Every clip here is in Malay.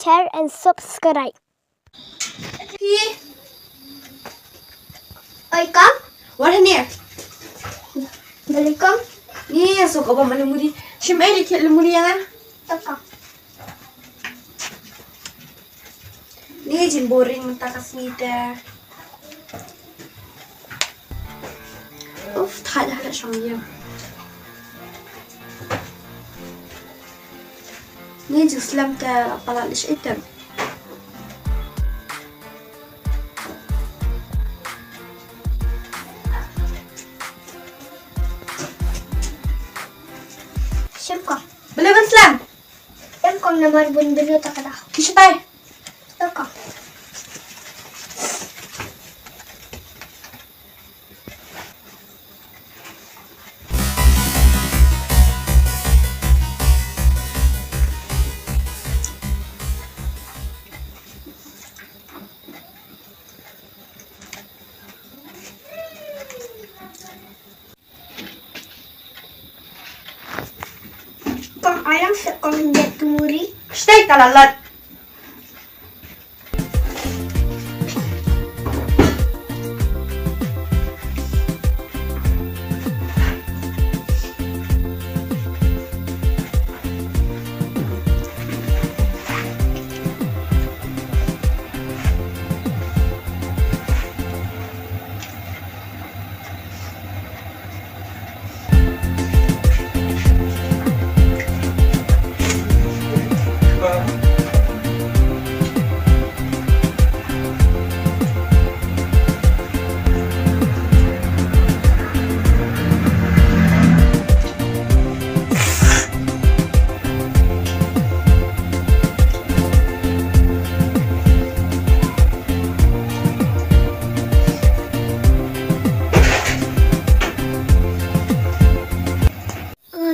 share, and subscribe. Oi, Kang? What in here? Dali, Kang? Yes, so kau mana mudi? Cuma ada cik lemuri yang ah. Taka. Ni jin boring tak kasih dah. Uff, tak ada sambil. Ni jin selam ta pala lish item. Siapa? Boleh kan selam? Yang kau nama bunda dia tak ada. Kisah tay. Taka. Kang ayam sekong dia tumuri. Stay kalalat.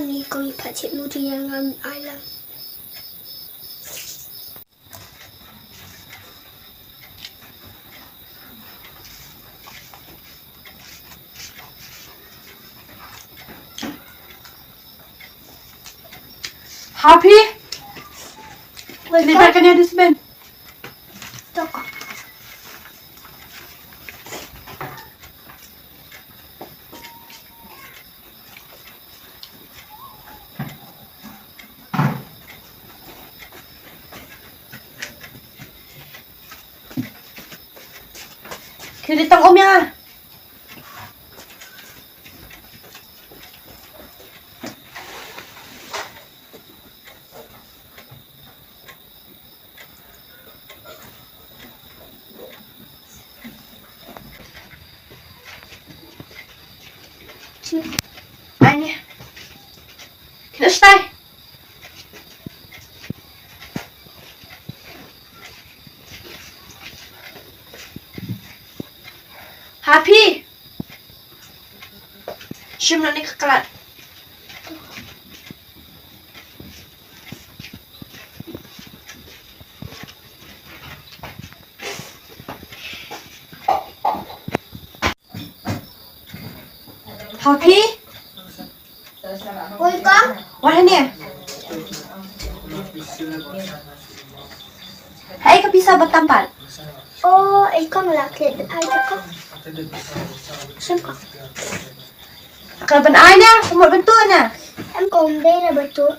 Ni kau ikat cik muri yang ayam. Haphi. Libatkan dia dustbin. Taka. Kira tang om yang ah. Ani. Kena stay. Haphi. Shim nak ni kekalat. Haphi. Oi, Kang? What ni? Hai ka bisa bertampal. Oh, ikang laki. Ay, taka. Siapa? Kalau ben ai na, kumot bentuk na. Em kau bela betul.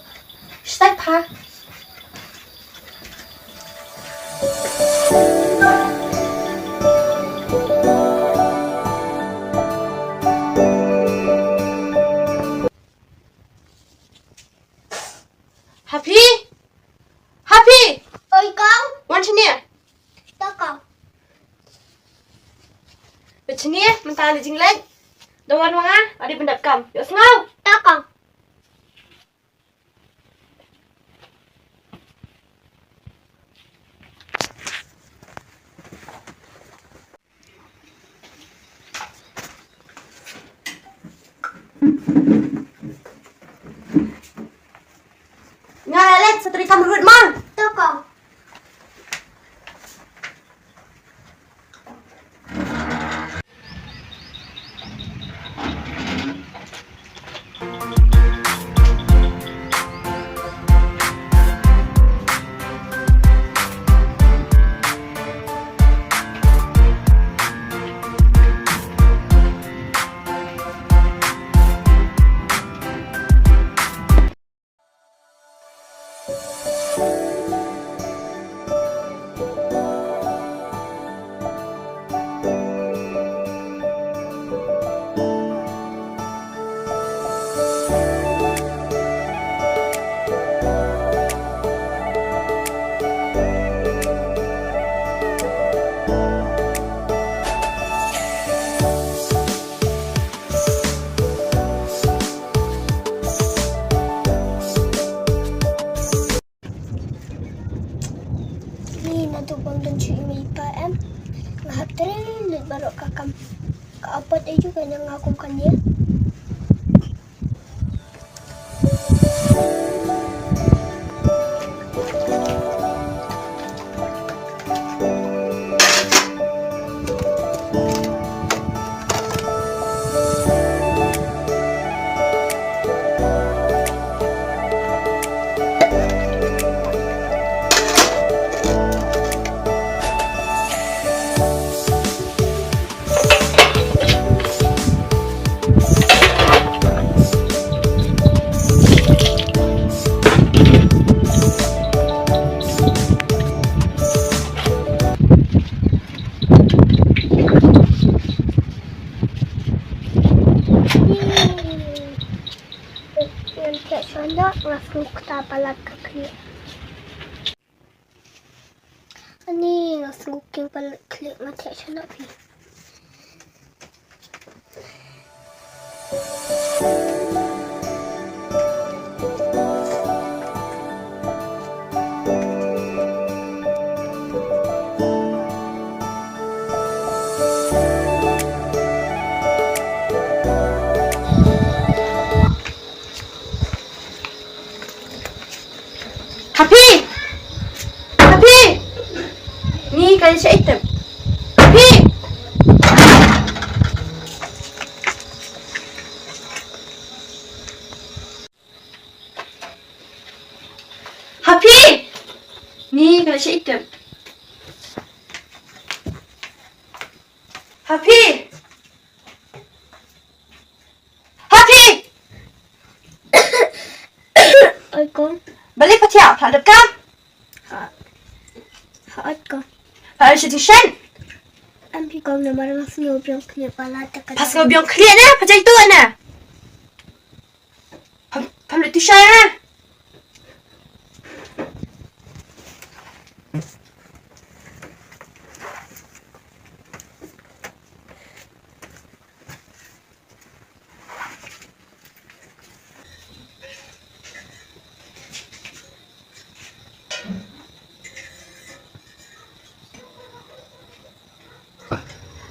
Stay pa. Haphi. Haphi. Oi, Kang? Wan sini. Taka. Macam ni, mentang ada jinglet. Dawan wang ah, ada benda kam. Yuk sengau. Taka. Ngalalet, satri kam berut mang. Taka. untuk bangun cuci mipa ngahap terelit baru kakam ke apot juga yang ngakumkan dia. Sana langsung kita balat ke klik. Ini langsung kita balat klik mati sana pi. Haphi! Haphi! Ni kali siya item. Haphi! Haphi! Ni kali siya item. Haphi! Haphi! Ôi con. Balik pa siya, hadap ka? Hot ko. Para siya tisyan. Ang pikaw na marang sinubiyong klik balat ka. Pas nga biyong kliya na, pajay to na. Pamlit to siya na.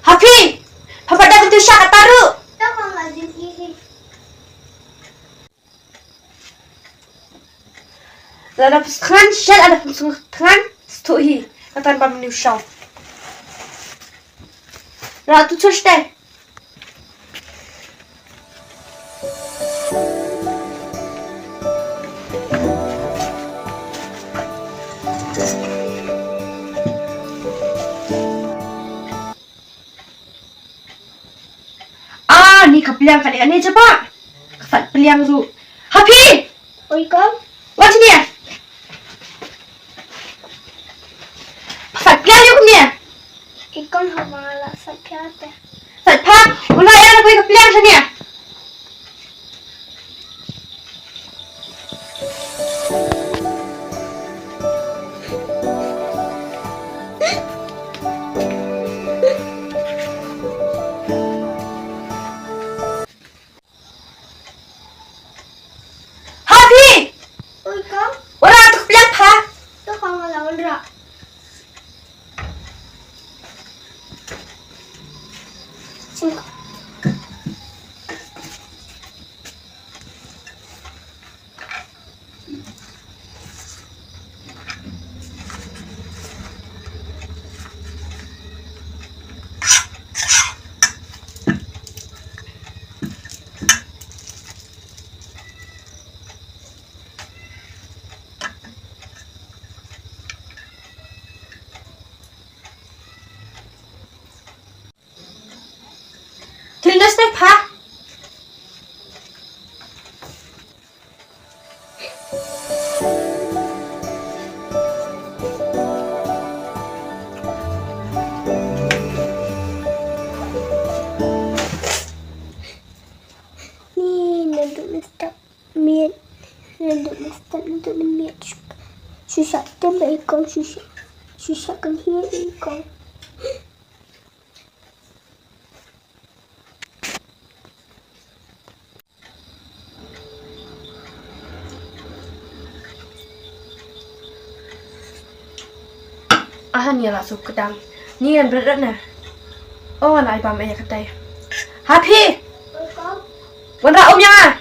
Haphi! Papadapin to siya, kataru! Ito kang lazim ihi. Lada puskan, siya ada puskan, stohi. Katan pa minu siya. Ratu tsushite. Ni kapiliang kali ane cepat. Kafat piliang tu. Haphi! Oi con. Wat sini ya. Kafat piliang yuk ni ya. Ikaw hamala sa piyate. Fat pa, wala yan ako kapiliang sini ya. Oi con. Wala ito kapiliang pa. Ito kang alawan ra. Sino? Tindas na pa. Ni nandun na stop miet. Nandun na stop nandun na miet. Susah tembak ikaw susah. Susah kan hiya ikaw. Ni lah suka dang. Ni yang berat na. Oh, nak ibam ayah kata. Haphi. Wanda om yang ah.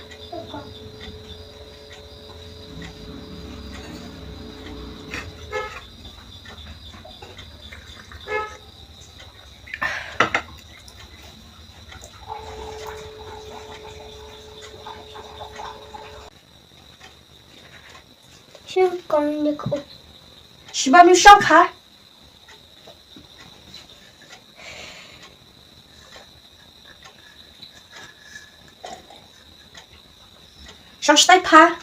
Con đi cô. Chỉ bao nhiêu sốc hả? Sốc tay hả?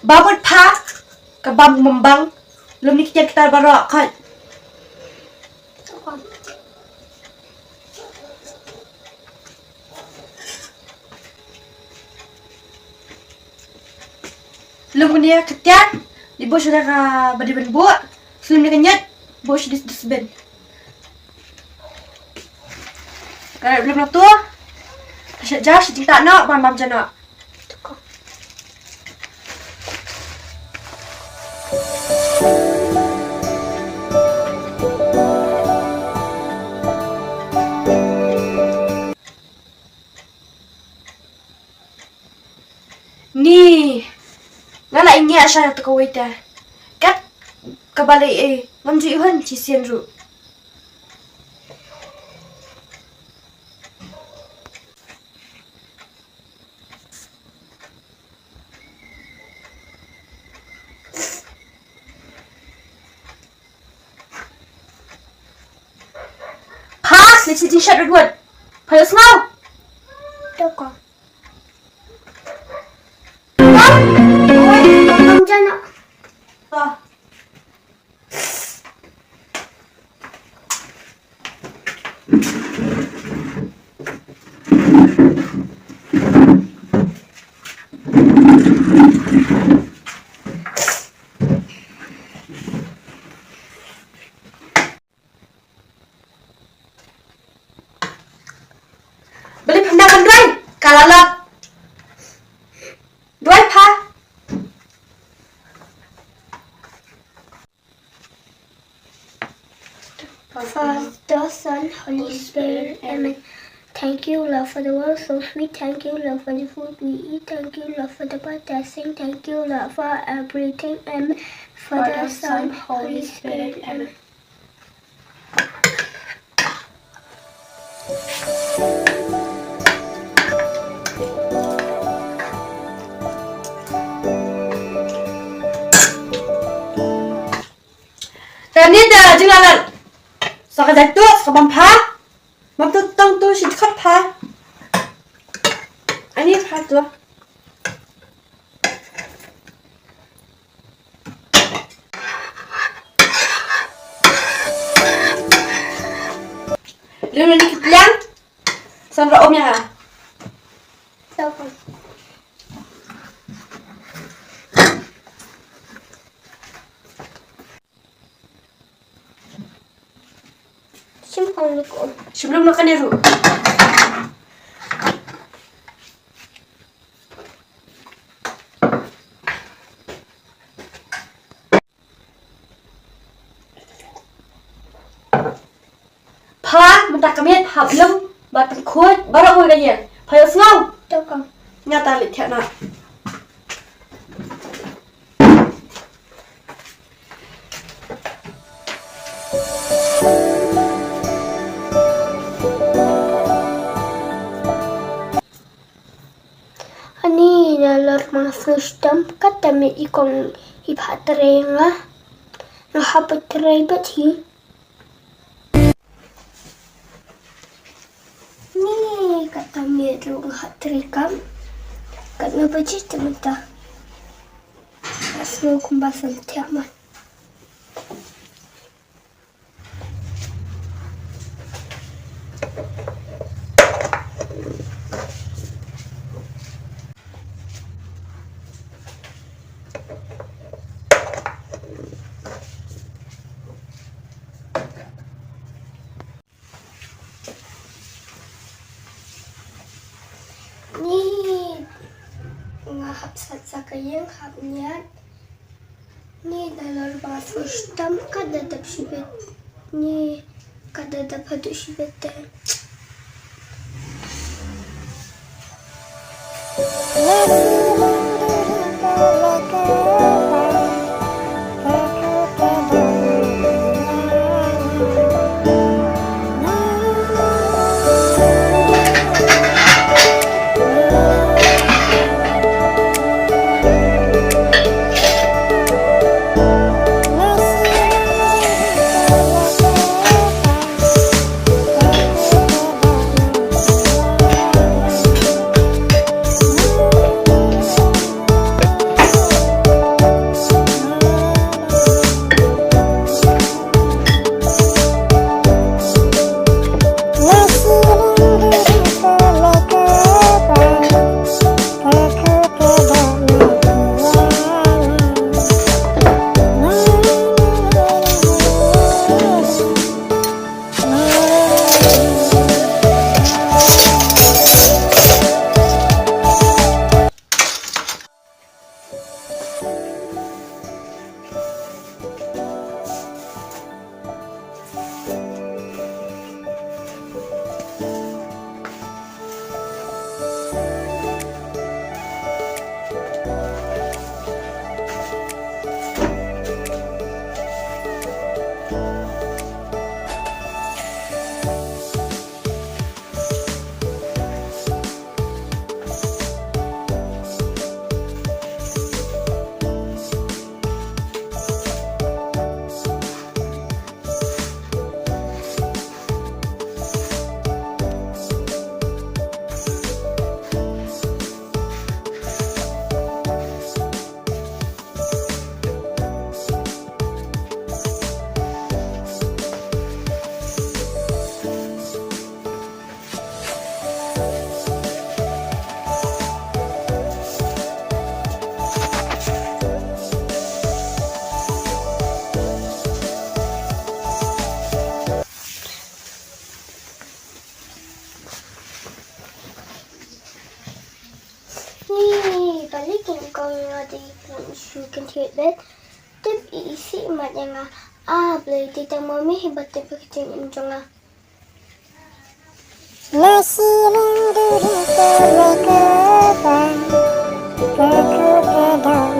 Babut pa kabam membang belum dikejar kita barok kan belum dia ketiak di bos sudah ka badi ben buat sebelum dia kenyat bos di desben kalau belum tu asyik jas cinta nak bam jana ni ngala ingat saya tu kau ita kat kabalik ngamji hun ci sian ru pas li ci t-shirt ru payos ngau Đâu con. Không cho nó. Beli pendakan doy kalau lap doy pa Father, Son, Holy Spirit, Amen. Thank you, Lord, for the world so sweet. Thank you, Lord, for the food we eat. Thank you, Lord, for the bird that sing. Thank you, Lord, for everything. Amen. Father, Son, Holy Spirit, Amen. Dan ni dah jengalan. Sakit tu, sabam pa. Mam tu tang tu si kat pa. Ani pa tu. Lulu ni kitlang. Sandra om ya. Đâu con. Simpan dulu con. Sebelum makan ni ru. Pa, mentah kami hab lem, batang kuat, baru aku kaya. Payos ngau. Đâu con. Nyata lihat tiap nak. Ani dalam first time kata me ikong ipat tereng lah. Nah apa tereng bet hi. kami dulu hatrikam. Kat baju tementah. Asal kumbasan tiaman. Ni ngahap sakayang hapniat. Ni dalam bahasa Islam kada dapat sibet. Ni kada dapat sibet. Balikin kau ada sukan tiada. Tapi isi mat yang boleh kita mami hebat tapi kecil enjong Nasi linduri kelekapan, aku tidak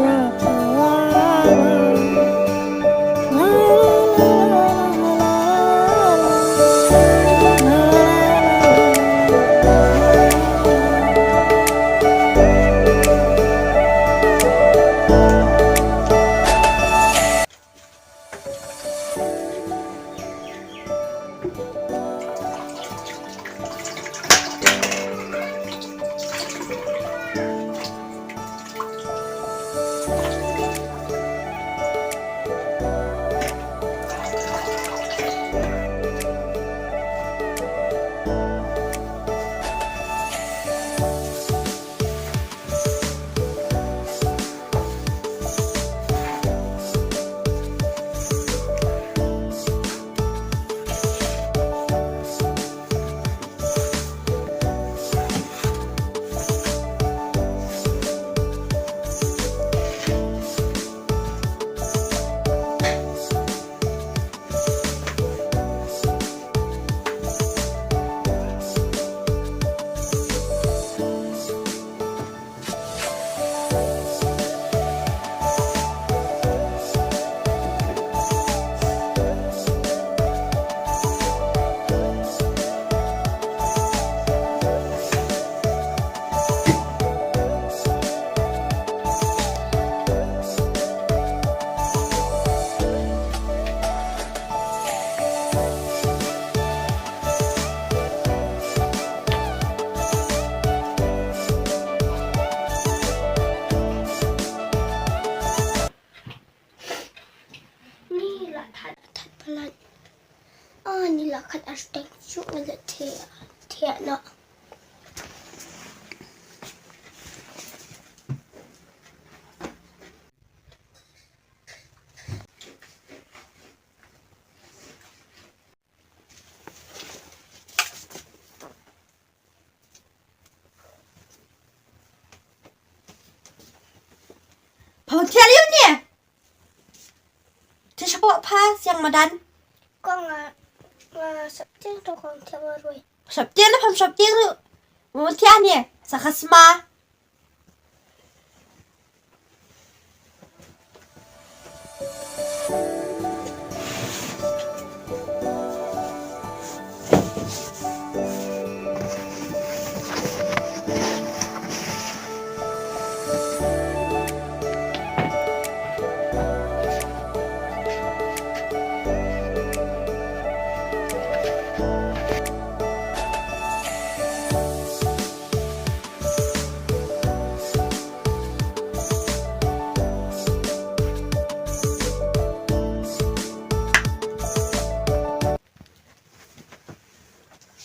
Chút nữa là thịa nọ. Phao theo liu nè. Thế sao bộ pha xiang mà đắn. Con sắp tiếng tôi con theo rồi. Sắp tiếng nó phàm sắp tiếng rồi. Một theo nè. Sakasma.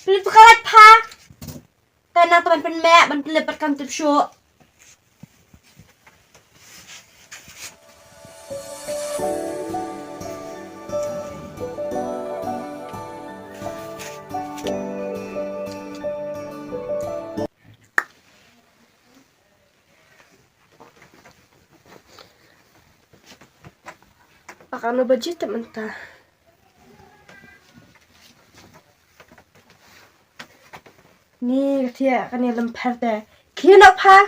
Pilih kalat pa. Karena teman penme man lepatkan tip show. Akan budget teman ta. Ni dia kan yang lempar deh. Kira nak pa?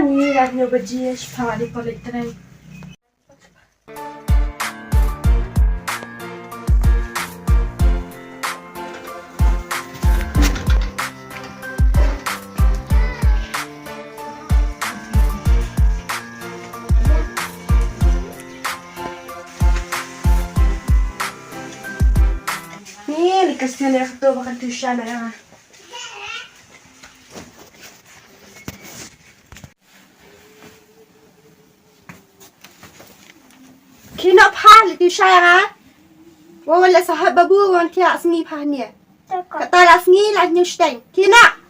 Ni dah nyoba jenis pa di palit tren. Kasihan ya ketua makan tuition ya. Kina pa tuition ya. Wala sahab babu wan tia sengi pa ni. Kata la sengi la nyusteng. Kina.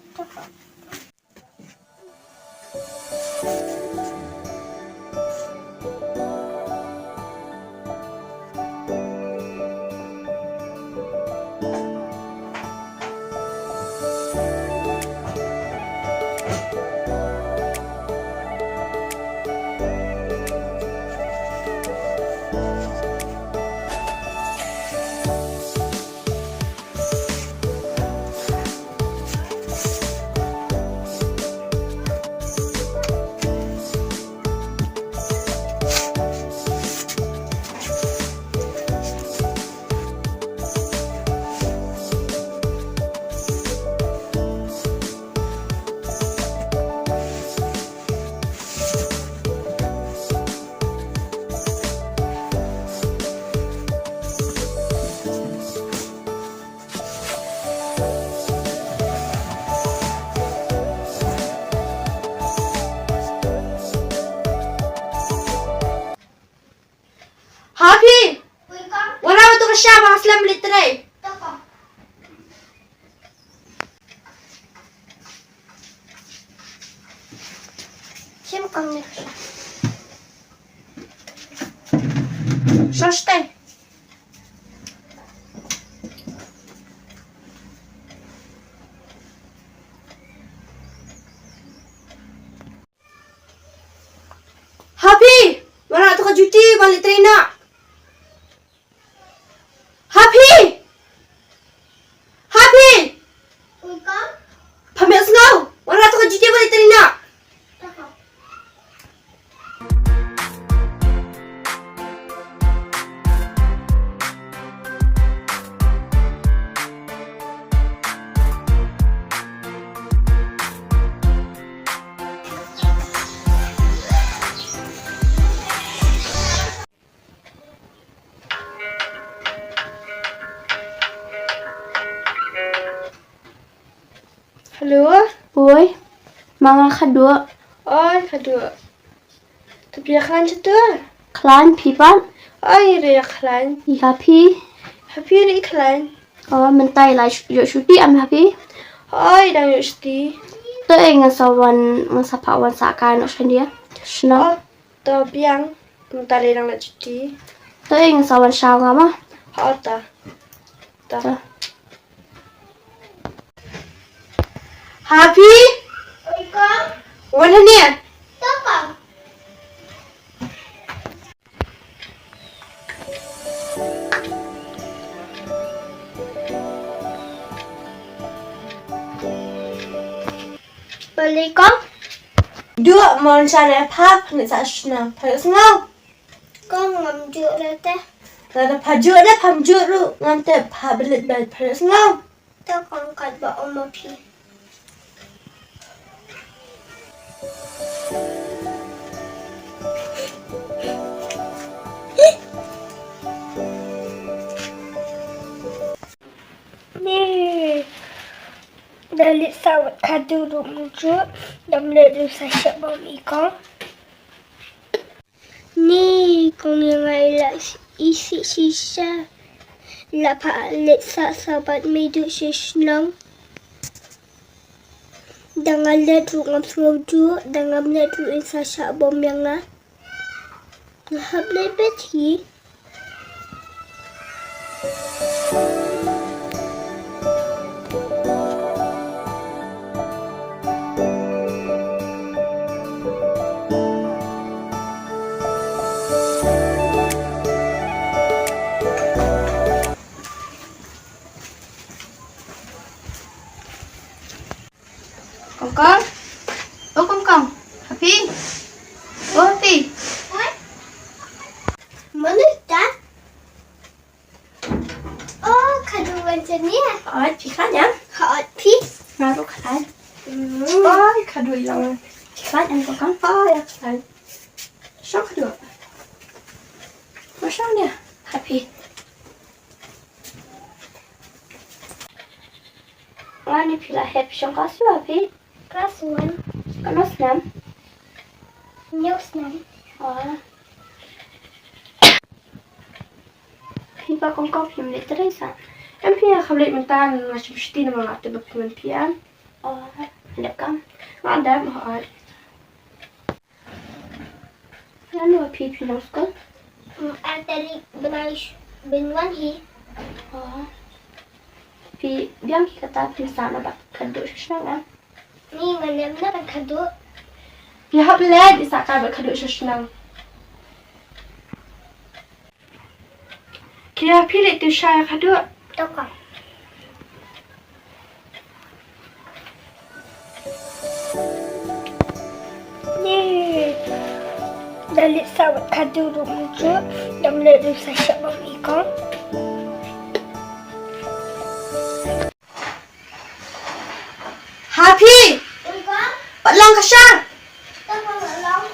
Haphi! Wala mo ito ka siya, mga slam litre. Siyem kami. Soste. Haphi! Wala ito ka duty, mga litre na. Haphi! Haphi! Pamias now! Wala ito ka duty, mga litre na. Halo? Oi, mga kadua. Oi, kadua. Tapi klan cetur. Klan pipan. Oi, ria klan. I Haphi. Happy ri klan. Mentai lah syuti am Haphi. Oi, dang yusti. Tôi ngasawan ngasapawan sakan osan dia. Senang. Oh, to biang. Mentali dang nak cuti. Tôi ngasawan syau ngama. Oh, ta. Ta. Haphi. Oi, kong. Mana ni? To kong. Boleh kong? Dua mon sana pap ni sa senang. Panas ngau. Kong ngam juk dah teh. Ada pajuk dah pamjuk lu ngante pabelit bal panas ngau. To kong kat ba oma pi. Ni dalit sawat kadu duk muncul dan meledu sasyak bom ikan. Ni kong yang ailah isi sisa lapa alit sa sabat meduk sisnang. Dengan ledu ngam serujuk dengan meledu sasyak bom yang lah. Ngahap lebet hi. Kong. Oh kong. Haphi. Oh Haphi. Mana dah? Oh, kadu macam ni. Oh, pikan ya? Hot pi. Ngaruh kan? Oh, kadu hilang. Pikan yang kong. Oh, ya kan. Syok kadu. Macam ni. Haphi. Ani pila hep syok kasu Haphi. Kasuan. Kanos nam. News nan. Oh. Pipa kong film lite resa. En pia khablet mentan macam mesti nama ngate dokumen pian. Oh, lihat kan? Ada mahal. Lalu api pinang skol. Antara benais benwan hi. Oh. Pi biang kita pinsan nak kado senang. Ni mana nak kadu. Pi hablet isakar kado senang. Kira pilih tu saya kado. Tokong. Ni dalit sawat kadu duk muncul dan meledu sasyak bom ikan. Haphi, Ikan? patlang kasar. Tokong long.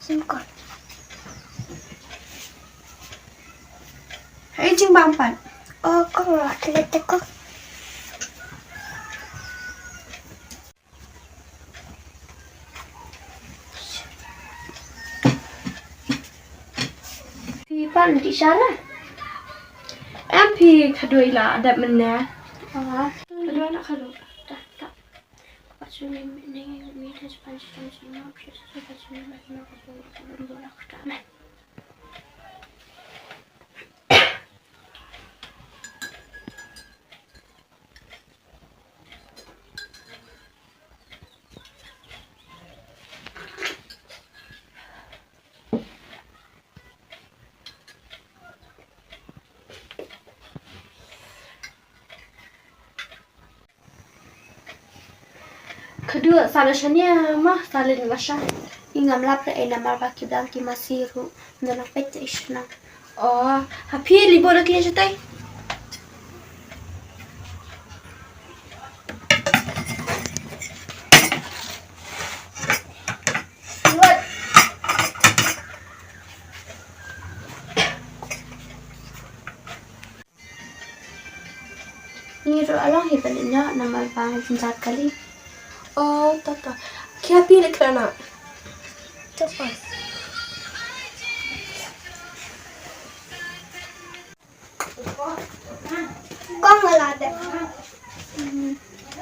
Singkot. Hai jing bampan. Oh, kong lah terletak kong. Pipa nanti sana. MP kado ila ada mana? Oh, Kado anak kado. tak. Pasal ni media sepanjang sini apa sih pasal ni nak aku nak kena. Kedua salah shania mah salin masha. Ingam lapre ena marba kiblang ki masiru ndonak pete ishna. Oh, Haphi libor lagi jetai. Ni ro alang hibalnya nama bang jat kali. Oh, tata. Kaya pili kerana. Cepat. Kau nggak ada.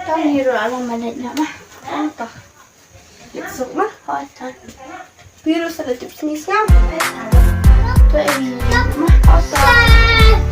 Tao ni ro alang mananya mah. Apa? Liksuk mah. Hotan. Biru sa tips ni siya. Tu ini mah hotan.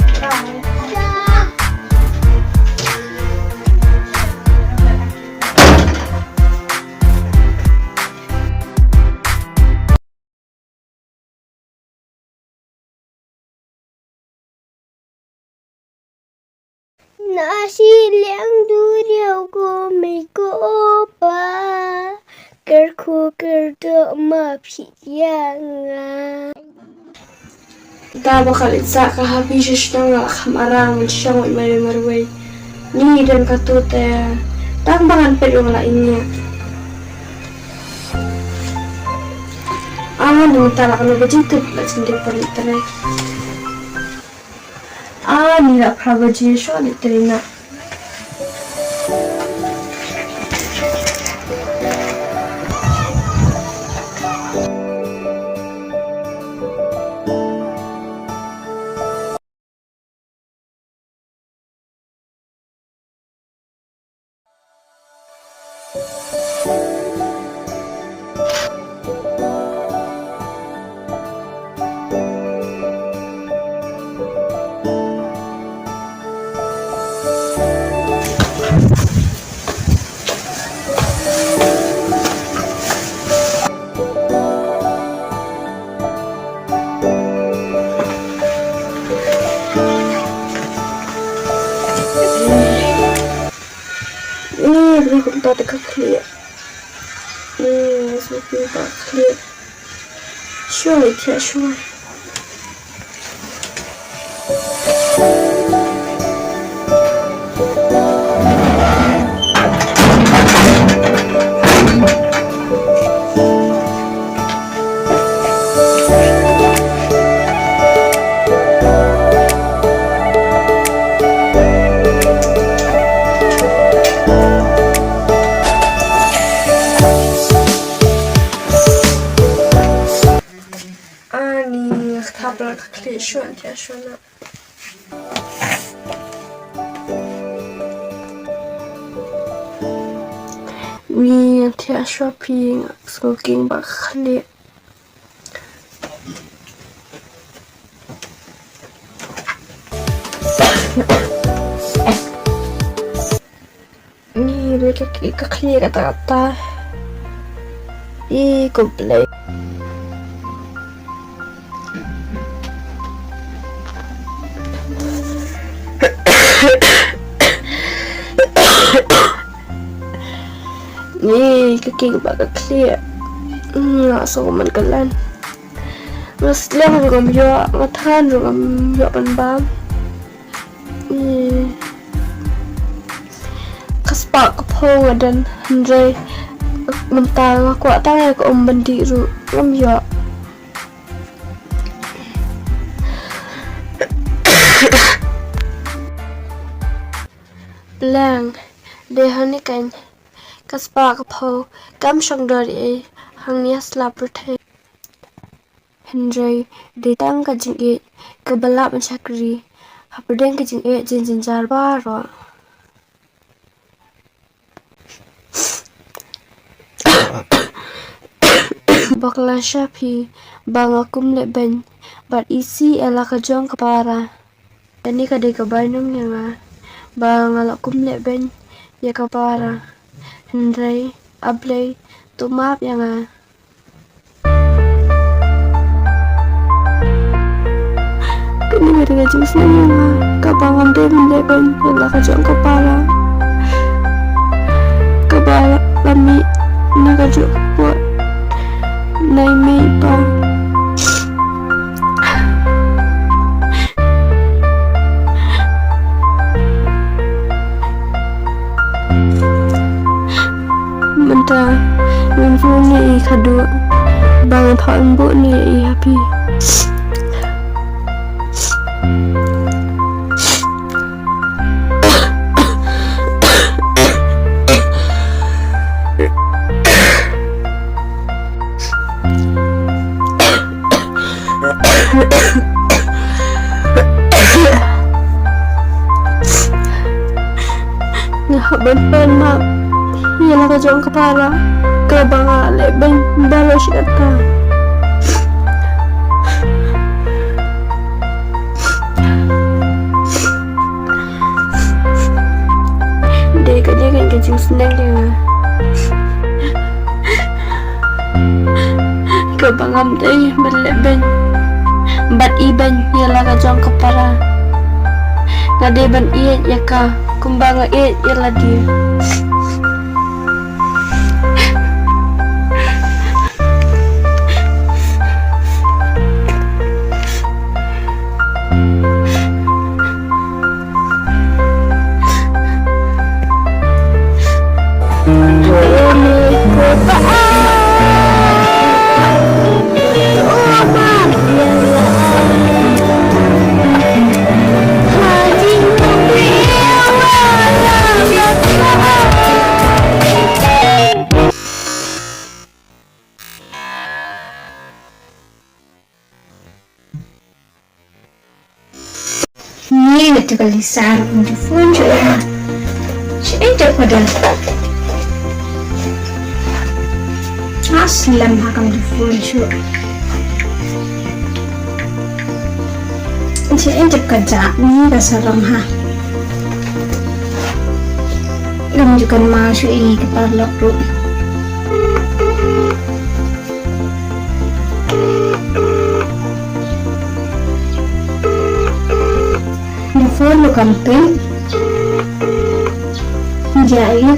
Nasi liang duriau ko mai ko ba kerku kerdo ma piyang. Kita bakal itsa ka Haphi siya nga kamarang siya nga marway. Ni dan katute. Tambangan pero nga inya. Ang nung tala ka na bajito pala sindi palitare. Nila prabaji siya litare na. Ini kita tak clear. Something tak clear. Sure, it is sure. Tabla clear sure, it is sure na. We are shopping, smoking back clear. Ni mereka clear kata-kata. Komplain. Ni kaki baga clear. So man kalan. Mas lang ngam yo ngatan ngam yo pan bam. Kaspa ko po dan Andre mentang aku tak ko bandi ru ngam yo. Lang dehani kan kaspa ka pho kam shang dari hang nia slap rthe Henry de tang ka jing e ka bala ban chakri hapden ka jing e jin jar ba ro bakla shapi banga kumle ben but isi ela ka jong ka para ani ka de ka bainum nga banga la kumle ben ya ka para Henry ablay tumap yang kini mereka jus yang kabangan deh mendekan yang kajang kepala lami nakajuk buat naimi pa mentah mempunyai kado bangun pangbu ni Haphi Ban ma. Yala ka jong kapara. Kabanga leben balos kata. Deka kencing senang dia. Kabangam day berleben. Bat iban yala ka jong kapara. Ngadeban iet yaka kumbanga iet yala dia. Ni nagkalisar kung di phone siya. Siya ay dapat aslam hakam di phone siya. Siya ay dapat ni kasaram ha. Lanjukan masuk ini kepala bro. Phone campaign जाएगा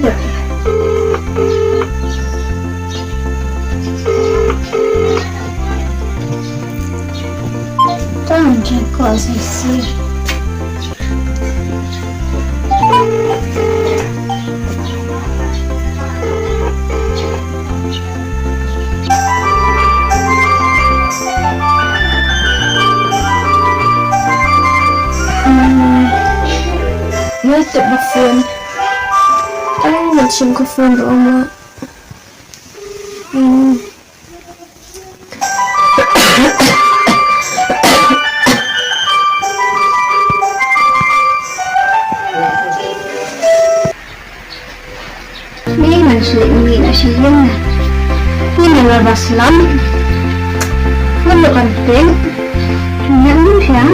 तो मुझे कैसे से Nggak phone. Macam ke phone rumah. Ini nasi yang ini lepas lam. Phone penting. Yang siang.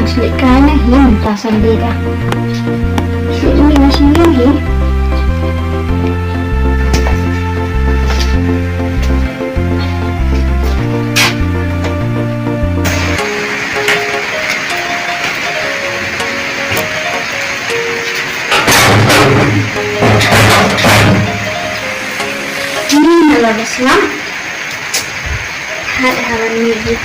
Asli kane hin tasan beda. Ini nasi lagi. Ini adalah Islam. Hal-hal ini.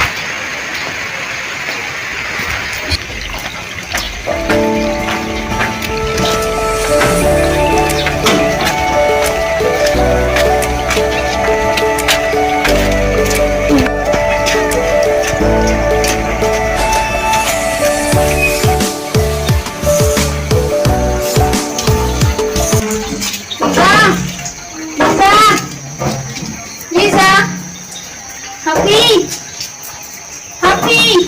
Haphi!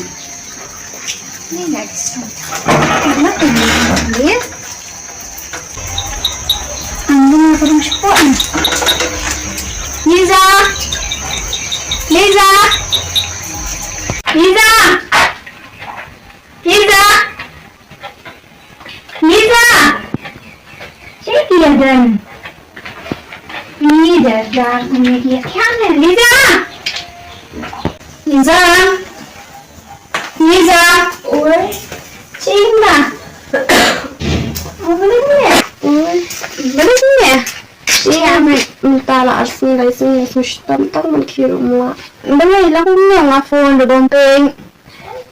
Ini next. Kenapa ini? Andung aku dong spot. Liza! Liza! Liza! Liza! Liza! Saya tidak dan. Ini dah media kamera. Liza! Liza! Liza! Oi! Cina! Apa ni? Oi! Mana ni? Iya, minta lah asing guys ini susah tak mungkin rumah. Bagaimana lah aku nak phone do dompeng.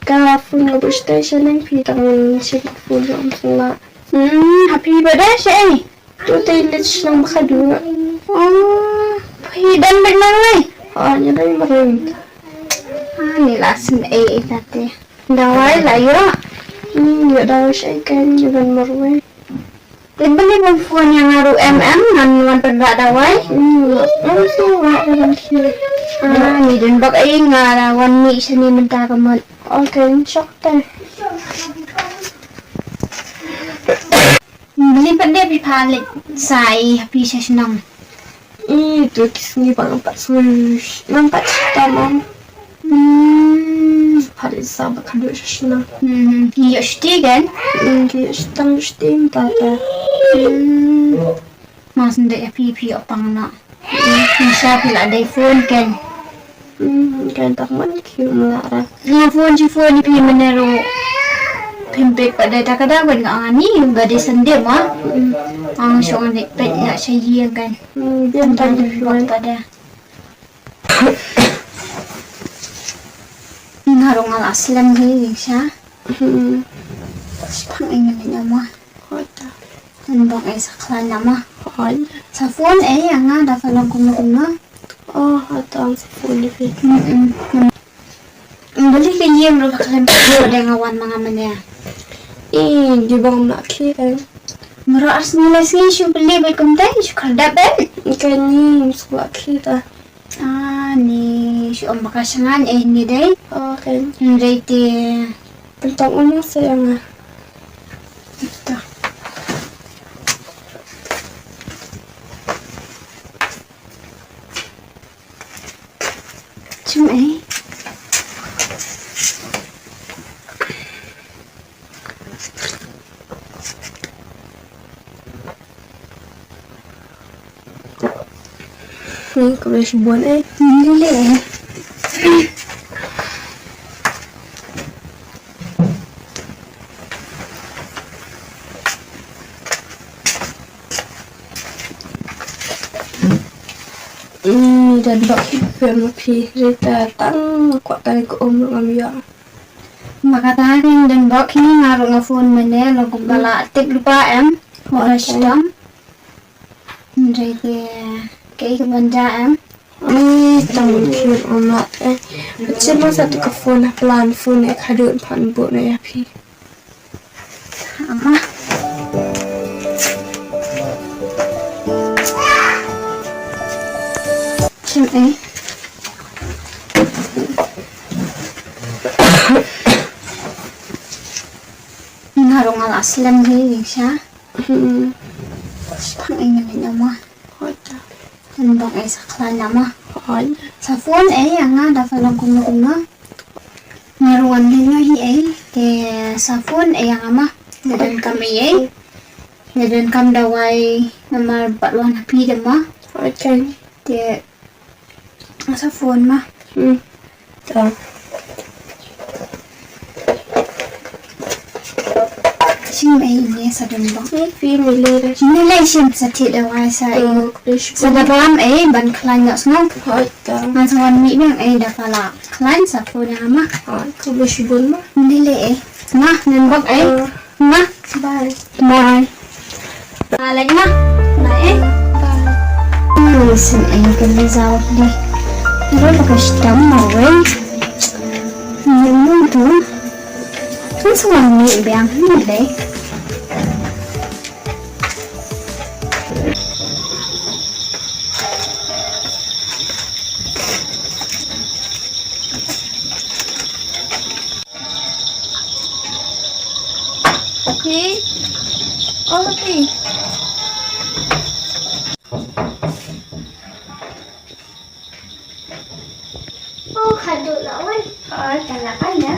Kalau phone nggak berstation yang kita mengisi phone jam semua. Happy birthday sih. Tu tadi senang berkado. Oh, hidan benar. Oh, nyari macam. Ni langsung tadi. Dawai lah ya. Ya dawai saya kan juga marwai. Beli phone yang ngaruh nan pendak dawai. Semua dalam sini. Ni dan bak ngarawan ni sini mentah kemal. Okay, shock teh. Beli pada pipa lek sai Haphi senang. Itu kisah bang empat sus, nampak cerita mam. Hari sabak kaduk senang. Iya sih kan? Dia setang steam tata. Mas ndek Haphi opang nak. Bisa pula ada phone kan? Kan tak mana kau melarang. Nga phone Haphi meneru. Pimpek pada kadang kan ngani enggak ada sendiri mah. Ang syong nek pet nak saya kan. Dia tak Buat pada. Ngarong al aslan he sha. Pang ingin nama. Kota. Nembang saklan nama. Hal. Sa phone yang ada falang kuma. Oh, atau sepuluh lebih. Beli ke yang lo bakalan ada ngawan mga mana. Dia bang nak kira. Meras nilai sih syu beli bekum teh syu kada ben. Kan ni suka kira. Ni syu om bakasangan ni dai. Oh kan. Dai ti Tentang mana sayang. Ito. Cuma Ni kau boleh buat Nilai. Dan bak film pi cerita tang kuat kali ke ngam ya. Maka taring dan bawa kini ngaruh ngafon mana lagu bala tip lupa Orang sedang. Jadi kayak benda Tang kira omat macam mana satu ke phone plan phone kadun pan buat na ya pi. Ama. Cuma ngarong al aslan he sha. Pang ingin nama. Kota. Nembang saklan nama. Hal. Sa phone yang ada falang kuma. Ngaruan din hi ke sa phone yang ama. Nadan kami nadan kam dawai namar batluan Haphi dama. Okay. Dia sa phone mah. Tak. Sing ini sa dembang. Pi milih. Nilai sim sa tidak dawai sa iyo. Sa dalam ban klan nak ngau. Kota. Mansawan mi nang dah pala klan sa phone yang ama. Kau boleh buat mah. Nilai mah nembang mah. Bye. Bye. Lagi mah. Bye. Listen, kan result ni. Pero bakastam mawin. Yung tu. Tu suami biang ni deh. Okay. Oh, okay. Oh, kaduk lawan. Kalakan ya.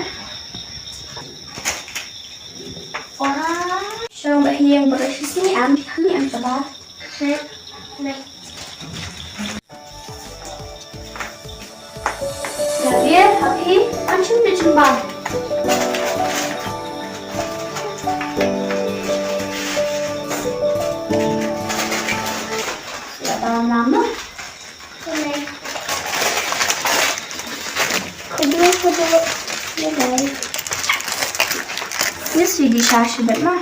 Orang Siya bahiyang beresis ni am sabah. Baik. Jadi, Haphi, macam ni cembang. Sudah tahu nama? Baik. Kedua. Ya baik. Ini sudah disashi betul.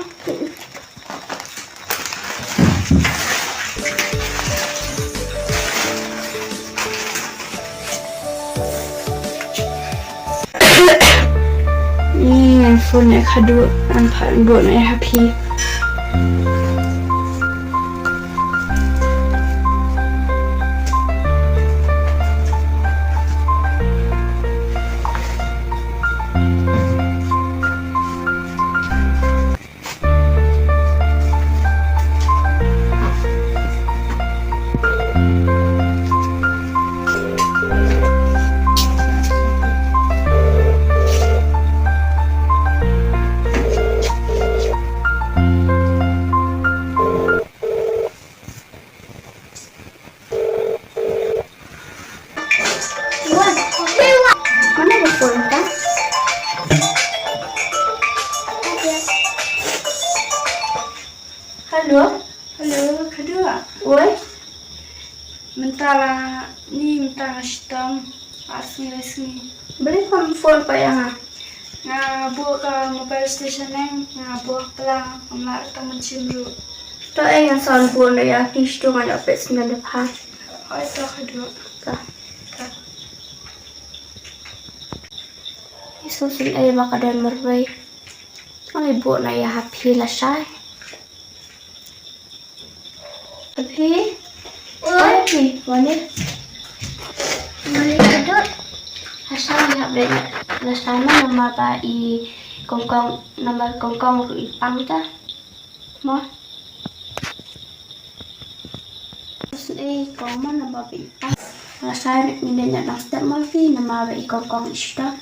Ni handphone yang kedua, nampak buat nak Haphi. tang sistem asli. Beli phone pa yang nga buka mobile station neng nga buka pala kamla taman sinru. To yang sound phone ya fish to nga dapat singa depan. Oi to kedua. Susun maka dan merbai. Ay buat na ya Haphi lah say. Haphi, Haphi, mana? Mari kedut. Asal lihat benda. Bersama nama bayi nama kongkong ipang ta. Mo. Kau mana nama bayi ipang? Asal ni nak nasib mafi nama bayi kongkong ista.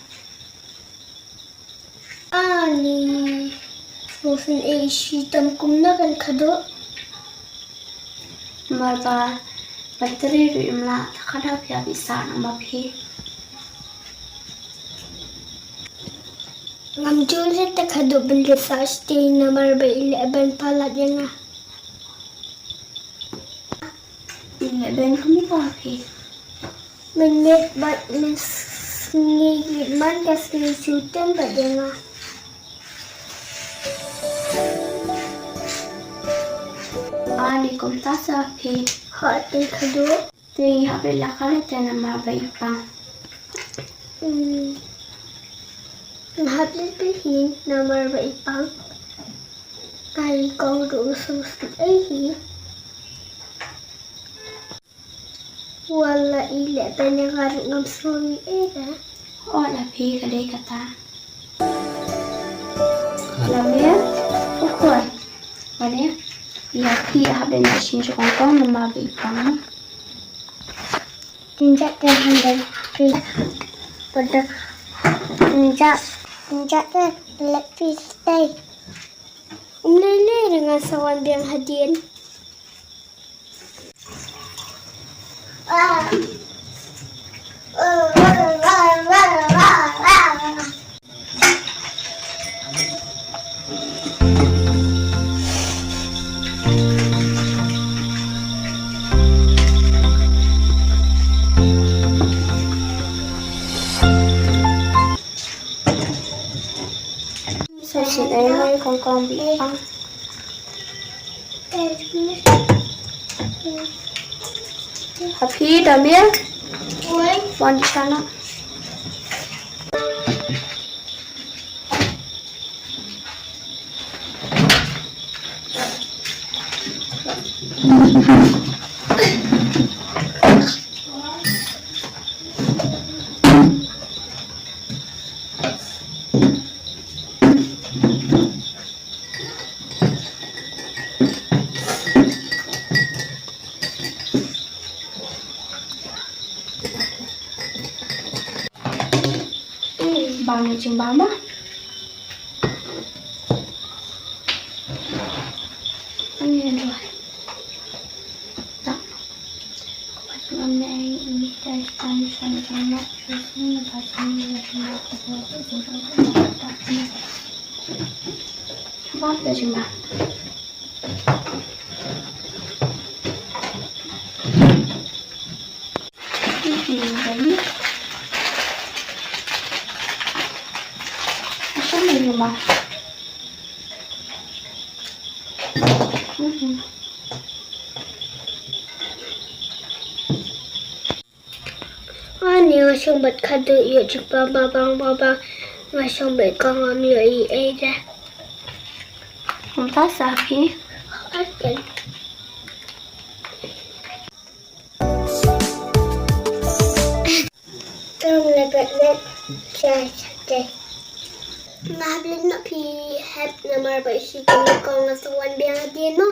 Ani. Susun sistem kumna kan kedut. Marba bateri di imla takada pia bisa nama bayi. Ngam julit tak kedut benda pasti nomor 11 palat yang ah. Ini ben kami pakai. Menit bat ngigit man kasi syuting bat yang ah. Ani kumta sapi. Hot yang kedut. Ting hape lakal itu nama bayi pang. Habis berhin nomor beripang. Kali kau rusuh sekali. Wala ile pendengar ngam story era. Oh lapi kadai kata. Lamia, ukoi. Mana? Ya pi hape nasi kongkong nama bayi pang. Tinjak terhandal. Pada tinjak ke lepis tay. Umlele dengan sawan biang hadian. Saya sini kongkong bayi pang. Haphi damir. Oi, Wan di sana. Bang macam mama. Ini dua. Tak. Pasal ini dari tangan sana terus ni pasal ni apa tu cuma. Ini ni rumah. Ani macam bat kado ia jumpa babang macam bat kau ngambil ia dah. Kumta sapi. Akan. Lepas net chat. Nabil nak pi hat nomor berisi kau ngasuan biang dia no.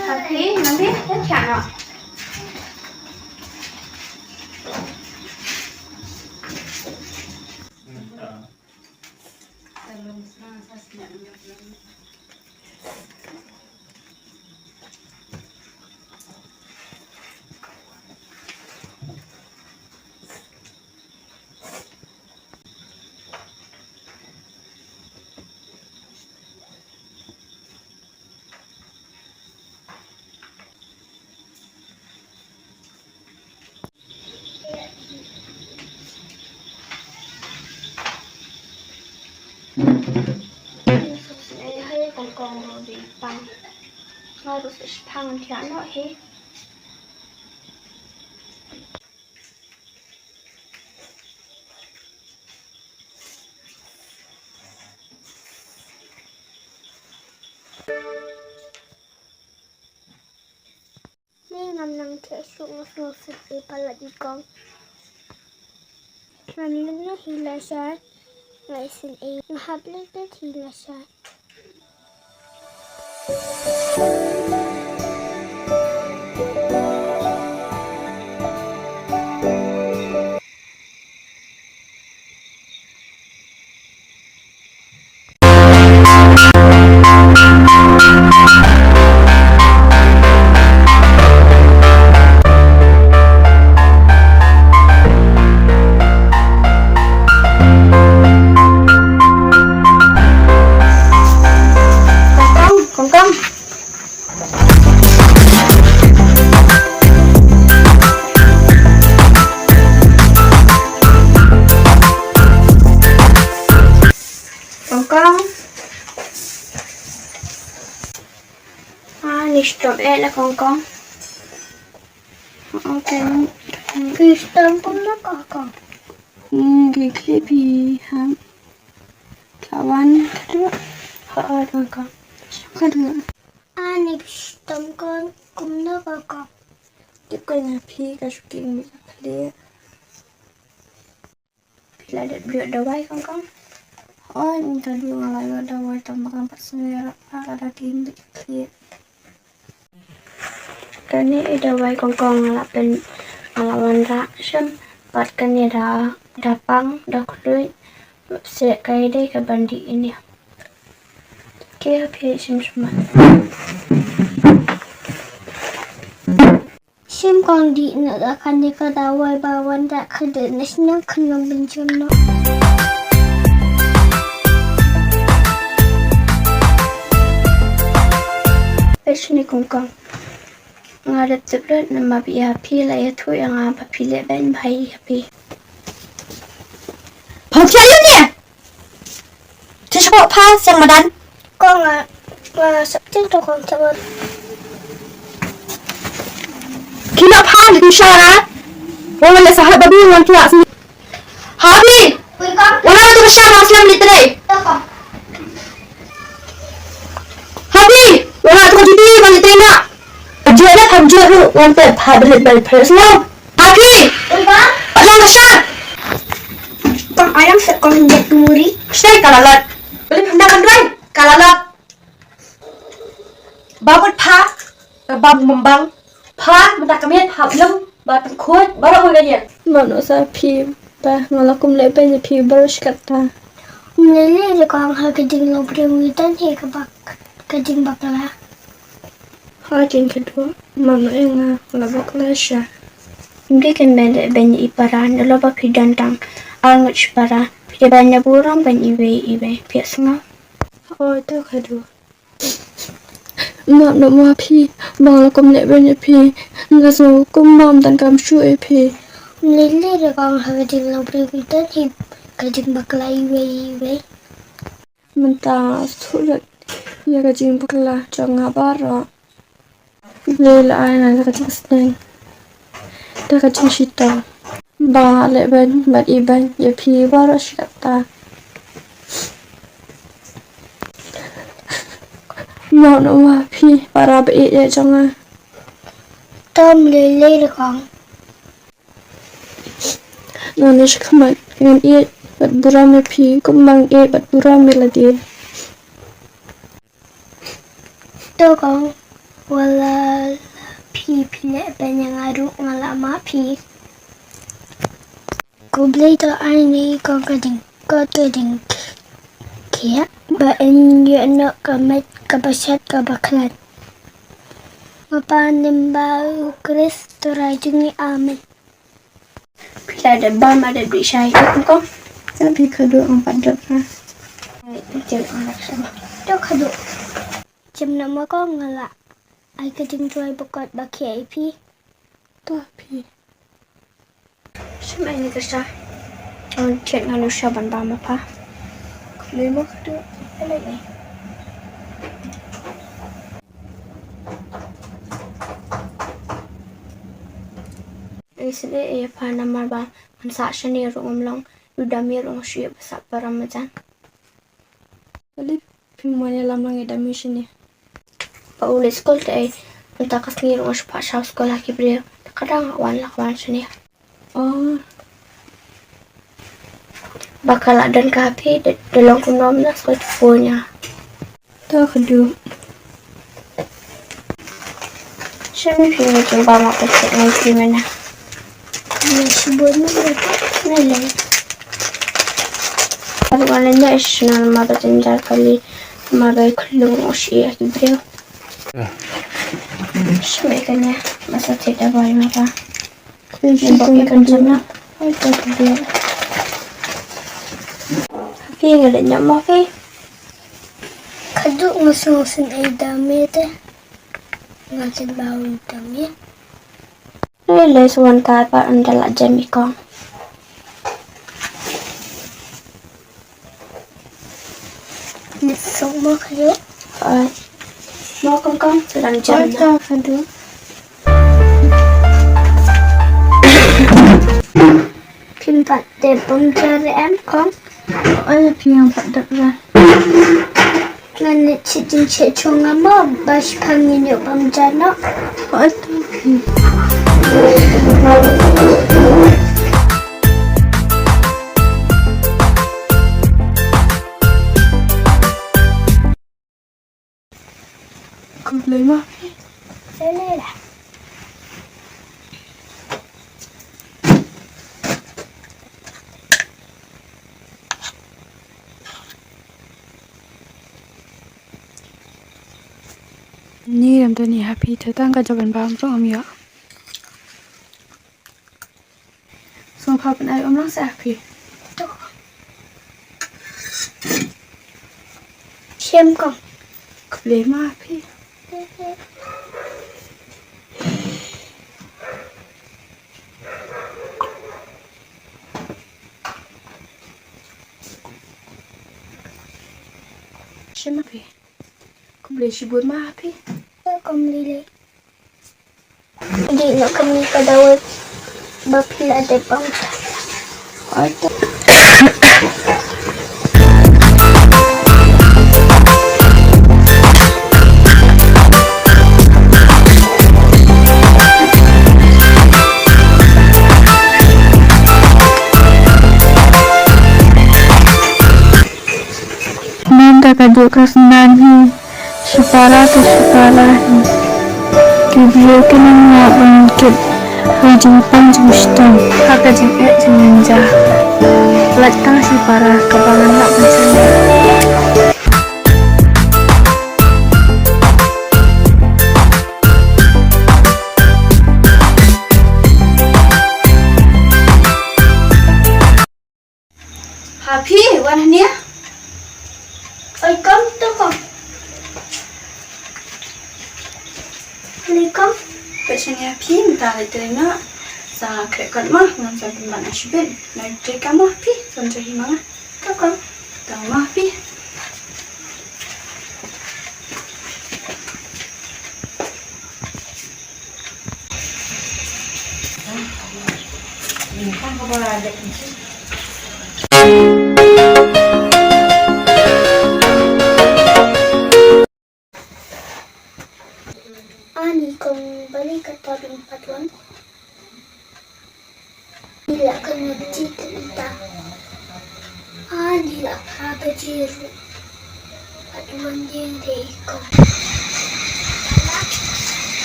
Haphi nanti dia cakap. Hay con rồi bị băng ngay tôi sẽ phăng thì nó hếtนี่nằm thể xuống xuống sự bị bala đi con nằm lên nó hi là sao lại xin ấy nó hấp lên nó hi là sao con Listom là con ok Listom cũng nó có con cái clip thì ham kawan kedua con kedua Listom con cũng nó có con tiếp con là phi cái số kinh bị clear là được lựa đầu bay con oh minta dulu ngalai ada way tambahkan personil ada kinh bị clear ตอนนี้เดาไว้กองละเป็นวันละซึ่งปัดกันเนี่ยดาปังดาคลุยเสียไกได้กับบันดีเนี่ยเกี่ยวเพชิมสมัยชิมกองดีเนี่ยละคันนี้ก็ดาไว้บาวันดาคดีในสิ่งขนมเป็นชนเนาะเป็นชนิดกองngarep tebret nama bi Haphi la ya thu yang apa pilih ben bhai Haphi Phật you nè thế sao pha sang mà đánh con sắp chết rồi con chào ơn khi nào pha thì cứ sao á orang nak sahabat babi orang tua sini Haphi orang tu besar Muslim di tadi Haphi orang tu jadi balik tenda Dia dah kerja tu orang tu balik personal Haphi orang besar con ayam sẽ con nhận muri Stay kalalat boleh hendakan drai kalalat babut pha bab membang pha mendak kami hab lem bat khut baru hoy dia mano sa phi ba ngalakum le pe phi barush katta nele le con hơi cái ding lo premi tan he cái ding bak la ha jin kedua mano enga labak lasha Mungkin kan ben iparan lo ba pidan tang angut para dia banyak burung ben iwe biasa oi tu kedua mak nak ma phi bang lakum le ben phi ngaso kum mam tan kam shu e phi nele le con hơi ding lo premi tan he cái ding bak la iwe menta thulat ya ka jing bakla changa baro le la ana ka tsneng ta ka jing shita ba le ben bat iban ya phi baro shata no ma phi para be e changa Tom lele le con no ne shkhamat ngan e bat burame phi kumang e bat burame la di to con wala pi le ben yang aru ngala ma pi Kublai to ai ni con cái ding kia ba en yu no kamet kabasat kabaklat mapanim ba Chris torajungi amin Bila ada bam ada duit syahid kau. Tapi kedua 4 dok lah. Jangan anak sama. Dok hadu jam nama ko ngala ai kajing tuai bakot baki IP Tapi Siapa ini kerja? Cek ngalu syaban bam apa? Lima kedua. Apa ni? Isli apa nama ba? Mensakshan ni rumah long. Udah mirong syuk besar Ramadan. kali pimanya lamang ida mission ni. Paulis sekolah teh. Entah kas ni rumah syuk pasal sekolah kibriu. Kadang awan sini. Oh, Bakal ada ke Haphi dalam kumnom na sekolah punya. tak kedua. Siapa pilih jumpa mak kecil nanti mana? Nasibon mo Nalay. Kalau malanya isyana mara janjar kali mara kulung usia kibriu. Siapa kanya masa tidak boleh apa? Nampak ikan sana. Ay kedua. Haphi ngalah nyamah Haphi. kaduk ngusun ay dami te ngasin bawang dami Nalay suwan kapa andal jam ikong. nisok mo kayo Mau kong sedang jam na. Tak kedua. pimpat te pemcari em kong Ada yang 4 dok lah. nanit citin cecunga mo bas pangin yung pamjano Oh, tapi kau boleh mah? Selera. Ni làm tôi ni happy thế tăng cả cho bạn bám trong âm nhạc. Xong phao bên ai nó sẽ happy. Xem kong Kau boleh mah happy. Siapa happy? Kau boleh sibuk mah happy. kong lili. Hindi na kami kadawat bapila de pamjano. Ada. Minta kaduk kesenangan separa ke separa Kibio kena nak bangkit Hajipan jemstan Haka jempet jeminja Letang separa kebangan nak bencana. Haphi, warna ni? Ay kong to kong. Hindi kong. Pasal ni Haphi minta itu nak sa krekot mah ngan sa mana syibin. Nak cek mah Haphi, sonjo himang. To kong. Tahu mah Haphi. Ani kong balik ke tabing patuan. Bila kena cita. Ani lah apa jiru. Patuan dia kong.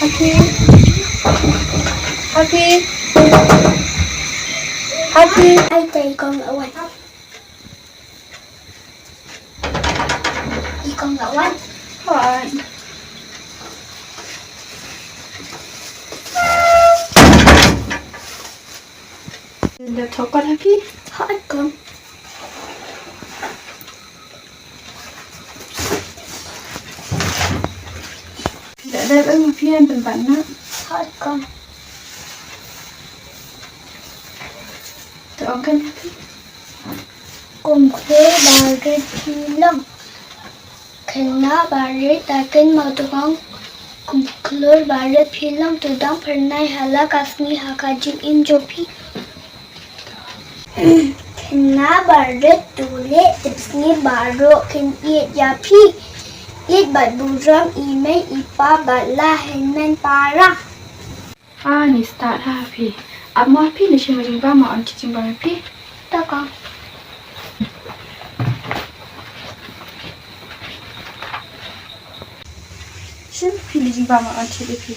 Haphi. Haphi. Haphi. Ay tay kong awan. con gạo anh. Hot. Được thấu con Haphi. Hot con. Để đây với một phiên từng bản nữa. Hot con. Thử ông cân Haphi. Cùng khế bà rết phi lông. Khen ná bà rết ta kênh màu tù con. Cùng khế bà rết phi lông từ đóng phần này hà lá cà sni hà cà chim im chô phi. Khen ná bà rết tù lệ tập sni bà rộ khen yết ya phi. Yết bà bù rõm y mê y pa bà la hên men pa ra. Ni start Haphi. Amo Haphi ni siya maging ba maon chiching ba Haphi. Ta con. Siya Haphi ni siya ba maon chiching Haphi.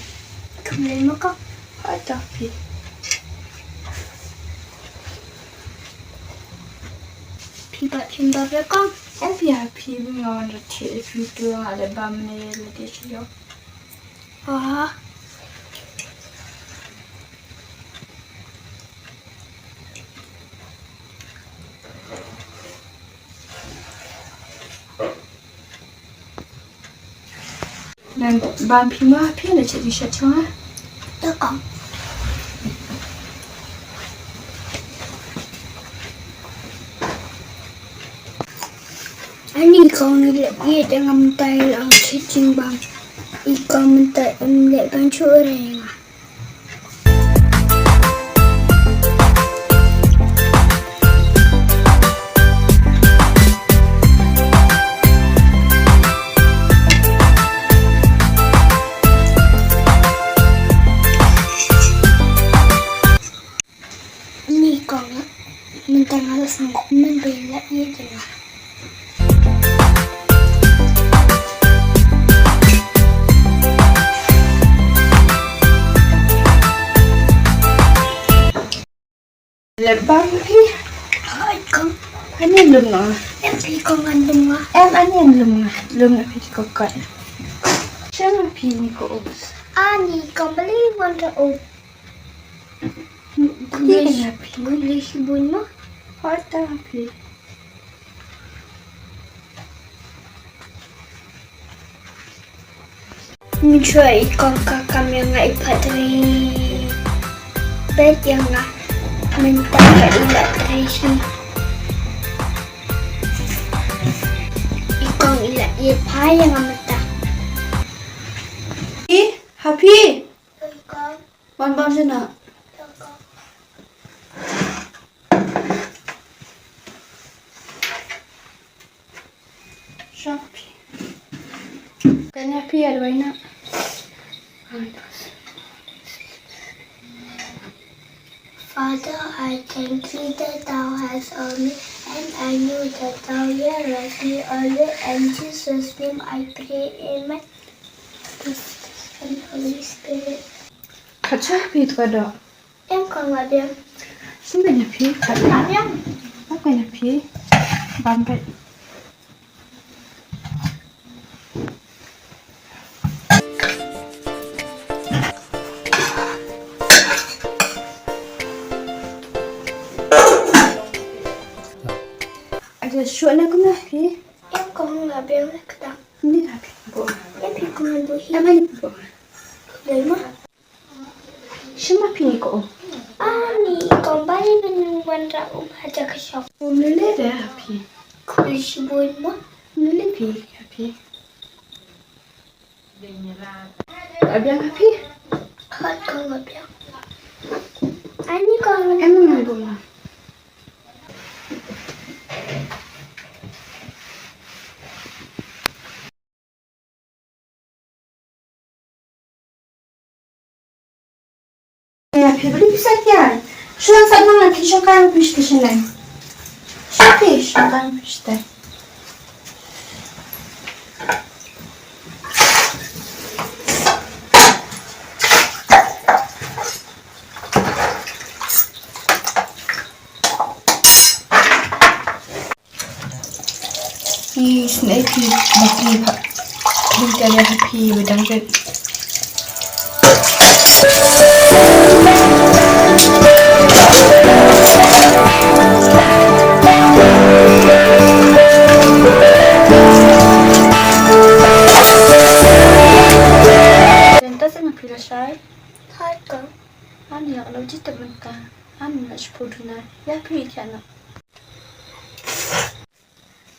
Không lên mất con. Hot Haphi. Phi bà với con. Em phía Haphi với ngon rồi chị Haphi tuang ada ba menit lagi siya. Ờ. Dan ban Haphi ma Haphi na chị siya chong. Ta con. Anh con lệ gì để ngâm tay làm cái chinh bằng. Y con mình tay em lệ ban chỗ này à. Anh con á. Mình tay ngã là xong mình bị lệ gì vậy à. Lebar Haphi. Hỏi con. Anh em lùm nó. Em thì con ăn đúng không? Em anh em lùm Haphi có cận. Siya Haphi ni ko ubus. Ani con beli wonder o. Hindi Haphi. Beli sibun mo. Hot Haphi. Mình chơi con kakam yang ngai patri. Bet yang ngai. Mình ta phải ilat Tracy. Con ilat ye pai yang amata. Haphi. Con. Bon siya na. Siya Haphi. Kanya Haphi adway na. Father, I thank you that thou hast heard me, and I know that thou hearest me always. In Jesus' name I pray, amen. And Holy Spirit. Khát siya Haphi ka do. Em còn là điểm. Xin bên Haphi. Khát Là điểm. Bác bên Haphi. Ban bên. Exhaustion na ko na Haphi. Em còn là điểm là cái đó. Hindi Haphi. Buo. Em thì còn là buổi Em ay buo. đấy mà. Siya Haphi ko. Ani còn bay bên quan trọng hay cho cái shop. Umlele de Haphi. Kuli si buổi mà. Umlele Haphi. Abiang Haphi. Hết con là điểm. Ani còn là Em ang buo. Haphi, beli bisa yan. Şuan sen bana ki şokan yapmıştı şimdi. Şokan yapmıştı. snacky Happy pak. Kita ada Happy bedang red. Tenta sa Happy rashay. Haka. Ani nak lagi terbentang. Ani nak sepuluh ya Happy tiada.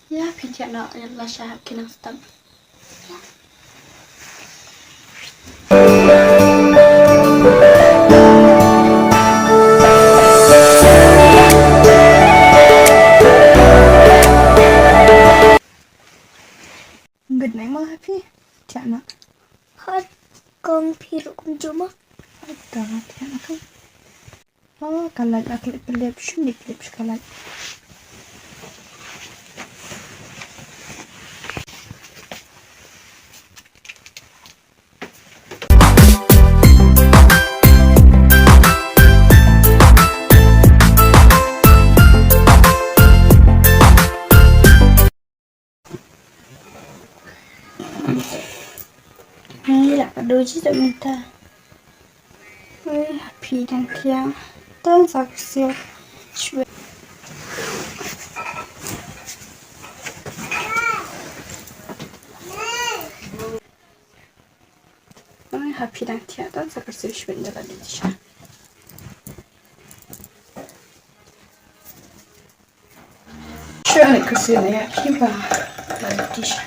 Ya Happy tiada yang rashay kinang stam. Good night mo Happy. Tiada. Hat kompiru kumjuma. Tiada kan. Oh, kalau nak klip şunu klip şakalat. Ini tak doji tak minta. Happy dan tiang dan saksi. Happy dan tiang dan saksi sebentar lagi disha. Şöyle kısıyorum ya kibar lagi disha.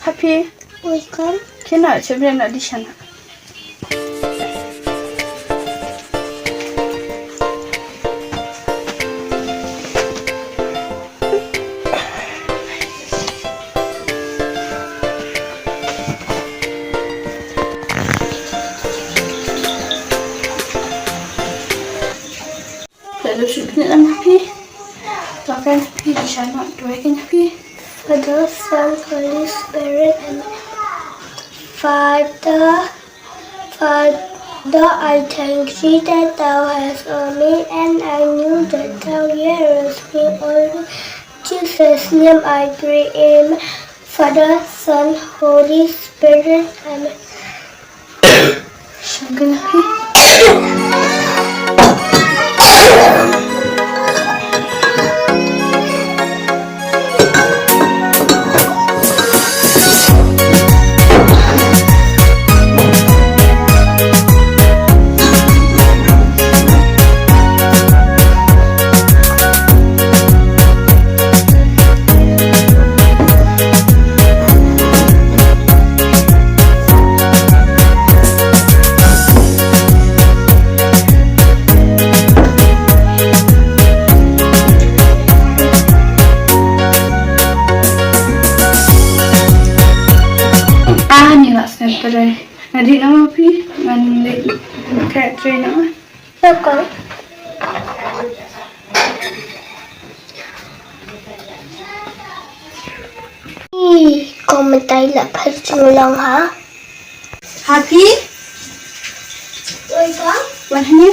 Happy. Welcome. Kena sebenarnya di sana. Lalu sebenarnya Happy. Bahkan Happy di sana doakan Happy. Father, Son, Holy Spirit, and Father, I thank thee that thou hast known me, and I knew that thou hearest me always. Jesus' name I pray, amen. Father, Son, Holy Spirit, amen. Şangın Happy. Nanti nama Happy, nanti kayak train nama. Welcome. Komentar lah pasal ulang ha. Happy, Welcome. warnanya.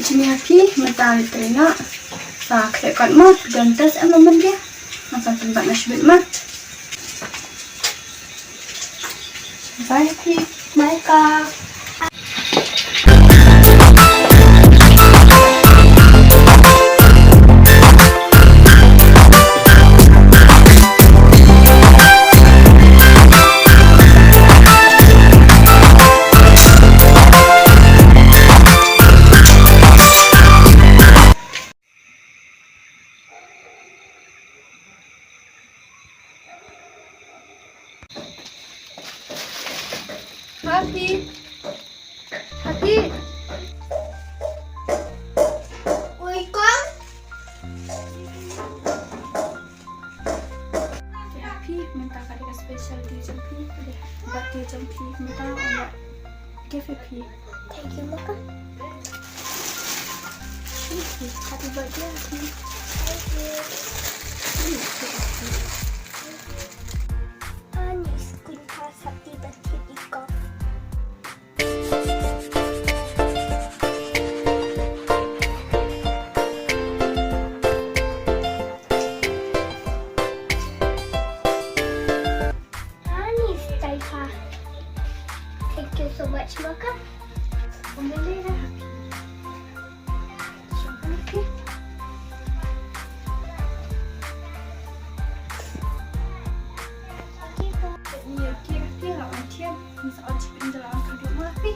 Sini Happy, mentari train nak. Kayak kat mat, gantas apa benda? Masa tempat nasi mat. Bye Happy. Welcome. Happy. Happy. Welcome. Happy minta kali special dia jampi. Buat dia jampi minta orang give Happy. Thank you, Maka. Happy birthday Happy. Thank you. Anis kunta sakti bati ikaw. so much makan. Boleh dah. Okey. Ni okey lah macam ni soal cikin dalam kadut Haphi.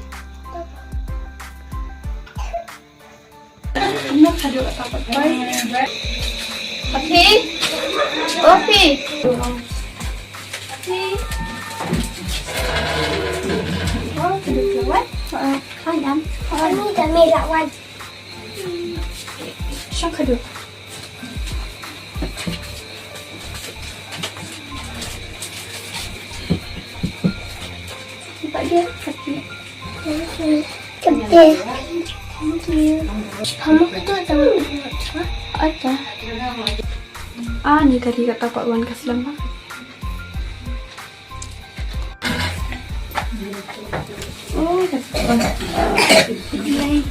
Nak kadut apa baik. Haphi. Haphi. Haphi. Oh, kadut lawan. Kanan. Kami dah merah wan. Siapa kadut? Nampak dia Haphi. Kepil. Thank you. Kamu betul tak? Ada. Ni tadi kat tapak Wan kasih lambang. Oh, dapat Wan. Lain.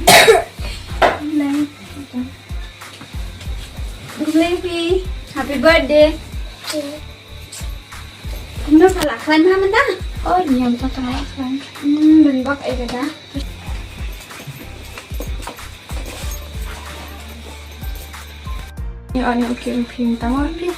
Happy. Happy birthday. Kamu salah kan mana dah? Oh, ni yang betul salah kan. Benbak aja dah. Ni ani okey film tama Haphi.